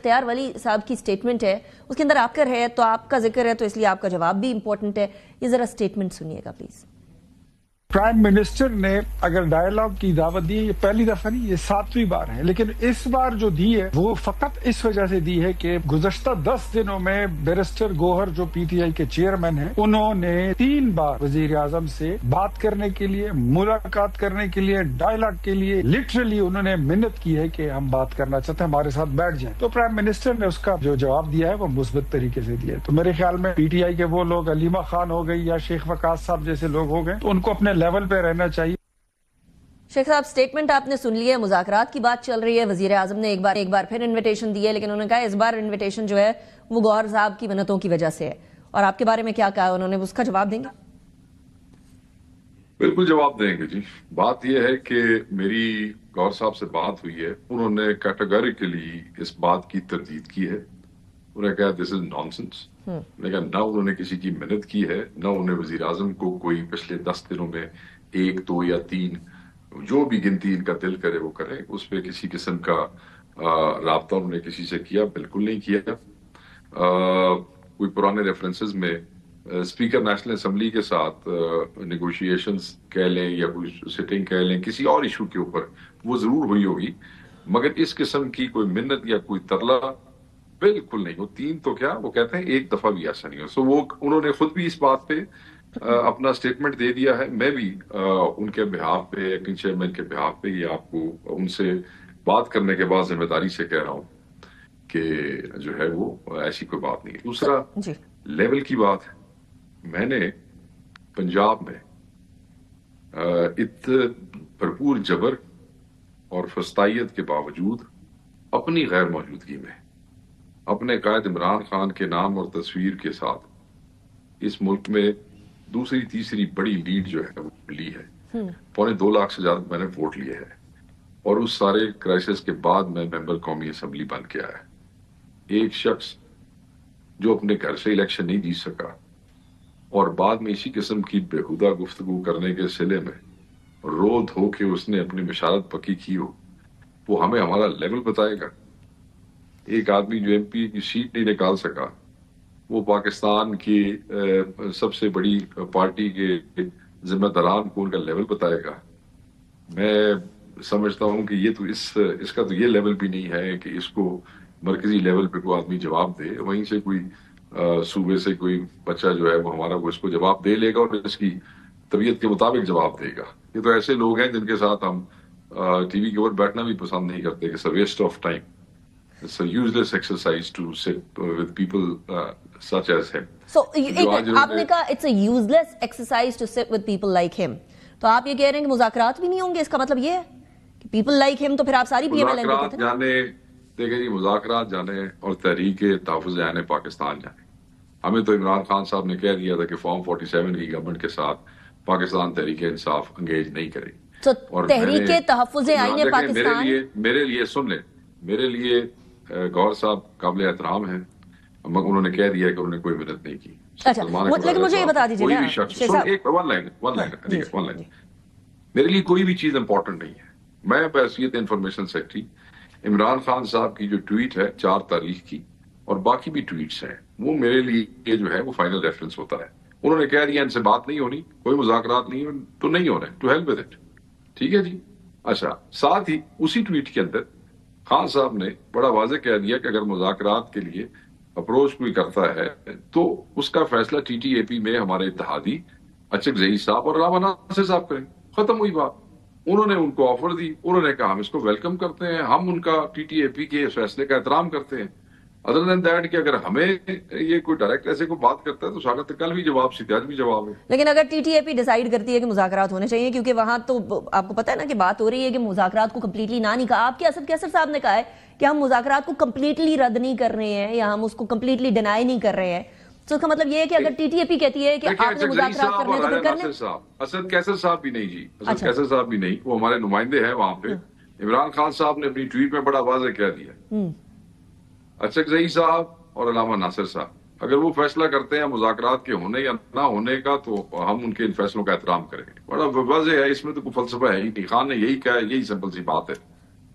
اختیار ولی صاحب کی سٹیٹمنٹ ہے، اس کے اندر آپ کا ہے تو آپ کا ذکر ہے تو اس لیے آپ کا جواب بھی امپورٹنٹ ہے. یہ ذرا سٹیٹمنٹ سنیے گا پلیز. پرائم منسٹر نے اگر ڈائیلاگ کی دعوت دی ہے، یہ پہلی دفعہ نہیں، یہ 7ویں بار ہے، لیکن اس بار جو دی ہے وہ فقط اس وجہ سے دی ہے کہ گزشتہ 10 دنوں میں بیرسٹر گوہر جو پی ٹی آئی کے چیئرمین ہیں، انہوں نے 3 بار وزیر اعظم سے بات کرنے کے لیے، ملاقات کرنے کے لیے، ڈائیلاگ کے لیے لٹرلی انہوں نے منت کی ہے کہ ہم بات کرنا چاہتے ہیں، ہمارے ساتھ بیٹھ جائیں. تو پرائم منسٹر نے اس کا جو جواب دیا ہے وہ مثبت طریقے سے دیا ہے. تو میرے خیال میں پی ٹی آئی کے وہ لوگ، علیمہ خان ہو گئی یا شیخ وقاص صاحب جیسے لوگ ہو گئے، تو ان کو اپنے لیول پہ رہنا چاہیے. شیخ صاحب سٹیٹمنٹ آپ نے سن لی ہے، مذاکرات کی بات چل رہی ہے، وزیر اعظم نے ایک بار پھر انویٹیشن دی ہے، لیکن انہوں نے کہا اس بار انویٹیشن جو ہے وہ گوہر صاحب کی منتوں کی وجہ سے ہے. اور آپ کے بارے میں کیا کہا انہوں نے، اس کا جواب دیں گے؟ بالکل جواب دیں گے جی. بات یہ ہے کہ میری گوہر صاحب سے بات ہوئی ہے، انہوں نے کیٹیگوریکلی اس بات کی تردید کی ہے. انہوں نے کہا دس از نان سینس. لیکن نہ انہوں نے کسی کی منت کی ہے، نہ انہیں وزیر اعظم کو کوئی پچھلے 10 دنوں میں 1 2 یا 3 جو بھی گنتی ان کا دل کرے وہ کرے، اس پہ کسی قسم کا رابطہ انہوں نے کسی سے کیا بالکل نہیں کیا. کوئی پرانے ریفرنسز میں اسپیکر نیشنل اسمبلی کے ساتھ نیگوشیشنز کہہ لیں یا کوئی سٹنگ کہہ لیں کسی اور ایشو کے اوپر، وہ ضرور ہوئی ہوگی، مگر اس قسم کی کوئی منت یا کوئی ترلا بالکل نہیں. وہ 3 تو کیا وہ کہتے ہیں 1 دفعہ بھی ایسا نہیں ہو. سو وہ انہوں نے خود بھی اس بات پہ اپنا سٹیٹمنٹ دے دیا ہے. میں بھی ان کے بہاف پہ، ایکٹنگ چیئرمین کے بہاف پہ یہ آپ کو ان سے بات کرنے کے بعد ذمہ داری سے کہہ رہا ہوں کہ جو ہے وہ ایسی کوئی بات نہیں. دوسرا لیول کی بات ہے، میں نے پنجاب میں بھرپور جبر اور فسطائیت کے باوجود اپنی غیر موجودگی میں اپنے قائد عمران خان کے نام اور تصویر کے ساتھ اس ملک میں دوسری تیسری بڑی لیڈ جو ہے وہ لی ہے. 2.25 لاکھ سے زیادہ میں نے ووٹ لیے ہیں، اور اس سارے کرائسس کے بعد میں ممبر قومی اسمبلی بن کے آیا. ایک شخص جو اپنے گھر سے الیکشن نہیں جیت سکا اور بعد میں اسی قسم کی بےہودہ گفتگو کرنے کے سلے میں رو دھو کے اس نے اپنی بشارت پکی کی ہو، وہ ہمیں ہمارا لیول بتائے گا. ایک آدمی جو ایم پی کی سیٹ نہیں نکال سکا، وہ پاکستان کی سب سے بڑی پارٹی کے ذمہ داران کو ان کا لیول بتائے گا. میں سمجھتا ہوں کہ یہ تو اس کا تو یہ لیول بھی نہیں ہے کہ اس کو مرکزی لیول پہ کوئی آدمی جواب دے. وہیں سے کوئی صوبے سے کوئی بچہ جو ہے وہ ہمارا وہ اس کو جواب دے لے گا اور اس کی طبیعت کے مطابق جواب دے گا. یہ تو ایسے لوگ ہیں جن کے ساتھ ہم ٹی وی کے اوپر بیٹھنا بھی پسند نہیں کرتے کہ waste of time. It's a useless exercise to sit with people such as him. So, آپ نے کہا it's a useless exercise to sit with people like him. تو آپ یہ کہہ رہے ہیں کہ مذاکرات بھی نہیں ہوں گے، اس کا مطلب یہ ہے کہ people like him تو پھر آپ ساری پی ایم ایل این کو کہتے ہیں. دیکھیں جی، مذاکرات جانے اور تحریک تحفظ جانے پاکستان جانے. ہمیں تو عمران خان صاحب نے کہہ دیا تھا کہ فارم 47 کی گورنمنٹ کے ساتھ پاکستان تحریک انصاف انگیج نہیں کرے. تو تحریک تحفظ آئین پاکستان میرے لیے سن لیں، میرے لیے گوہر صاحب قابل احترام ہیں، انہوں نے کہہ دیا کہ انہوں نے کوئی مدد نہیں کی. اچھا لیکن مجھے یہ بتا دیجیے میرے لیے کوئی بھی چیز امپورٹنٹ نہیں ہے. میں بحیثیت انفارمیشن سیکرٹری عمران خان صاحب کی جو ٹویٹ ہے 4 تاریخ کی اور باقی بھی ٹویٹس ہیں، وہ میرے لیے جو ہے وہ فائنل ریفرنس ہوتا ہے. انہوں نے کہہ دیا ان سے بات نہیں ہونی، کوئی مذاکرات نہیں تو نہیں ہو رہے، ٹو ہیلپ ود اٹ. ٹھیک ہے جی. اچھا، ساتھ ہی اسی ٹویٹ کے اندر خان صاحب نے بڑا واضح کہہ دیا کہ اگر مذاکرات کے لیے اپروچ کوئی کرتا ہے تو اس کا فیصلہ ٹی ٹی اے پی میں ہمارے اتحادی اچک زئی صاحب اور علامہ ناصر صاحب کریں. ختم ہوئی بات. انہوں نے ان کو آفر دی، انہوں نے کہا ہم اس کو ویلکم کرتے ہیں، ہم ان کا ٹی ٹی اے پی کے فیصلے کا احترام کرتے ہیں. ادر دین دیٹ کہ اگر ہمیں یہ کوئی ڈائریکٹ ایسے کو بات کرتا ہے تو ساغت کل بھی جواب سیدھا بھی جواب ہے. لیکن اگر T T A P decide کرتی ہے کہ مذاکرات ہونے چاہیے، کیونکہ وہاں تو آپ کو پتہ ہے نا کہ بات ہو رہی ہے کہ مذاکرات کو کمپلیٹلی نہ نہیں کہا. آپ کے اسد کیسر صاحب نے کہا ہے کہ ہم مذاکرات کو کمپلیٹلی رد نہیں کر رہے ہیں یا ہم اس کو کمپلیٹلی ڈینائی نہیں کر رہے ہیں. تو اس کا مطلب یہ ہے کہ اگر ٹی ٹی اے پی کہتی ہے کہ آپ نے مذاکرات کرنے تو پھر کر لیں. اسد کیسر صاحب بھی نہیں جی، اسد کیسر صاحب بھی نہیں، وہ ہمارے نمائندے ہیں وہاں پہ. عمران خان صاحب نے اپنی ٹویٹ میں بڑا واضح کہہ دیا، اچک زئی صاحب اور علامہ ناصر صاحب اگر وہ فیصلہ کرتے ہیں مذاکرات کے ہونے یا نہ ہونے کا تو ہم ان کے ان فیصلوں کا احترام کریں گے. بڑا واضح ہے، اس میں تو کوئی فلسفہ ہے ہی نہیں. خان نے یہی کہا ہے، یہی سمپل سی بات ہے.